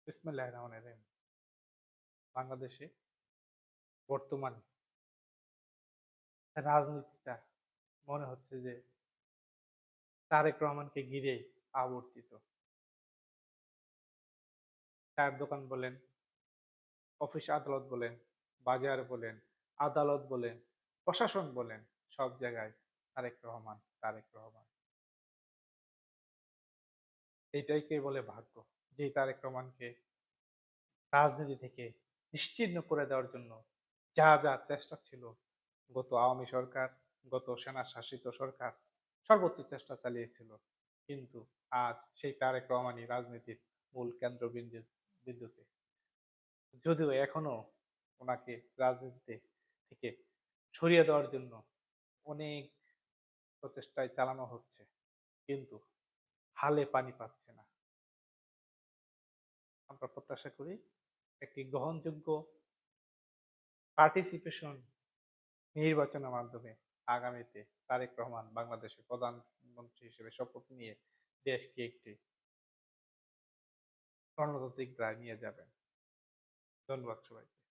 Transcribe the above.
বিসমিল্লাহির রহমানির রহিম। বাংলাদেশে বর্তমান রাজনীতিটা মনে হচ্ছে যে তারেক রহমানকে ঘিরেই আবর্তিত। চায়ের দোকান বলেন, অফিস আদালত বলেন, বাজার বলেন, আদালত বলেন, প্রশাসন বলেন, সব জায়গায় তারেক রহমান, তারেক রহমান। এইটাই কে বলে ভাগ্য। যে তারেক রহমানকে রাজনীতি থেকে নিশ্চিহ্ন করে দেওয়ার জন্য যা যা চেষ্টা ছিল গত আওয়ামী সরকার, গত সেনা শাসিত সরকার সর্বোচ্চ চেষ্টা চালিয়েছিল, কিন্তু আজ সেই তারেক রহমানই রাজনীতির মূল বিন্দুতে। যদিও এখনো ওনাকে রাজনীতি থেকে সরিয়ে দেওয়ার জন্য অনেক প্রচেষ্টায় চালানো হচ্ছে, কিন্তু হালে পানি পাচ্ছে না। আমরা প্রত্যাশা করি একটি গ্রহণযোগ্য পার্টিসিপেশন নির্বাচনের মাধ্যমে আগামীতে তারেক রহমান বাংলাদেশের প্রধানমন্ত্রী হিসেবে শপথ নিয়ে দেশকে একটি গণতান্ত্রিক রায় নিয়ে যাবেন। ধন্যবাদ সবাইকে।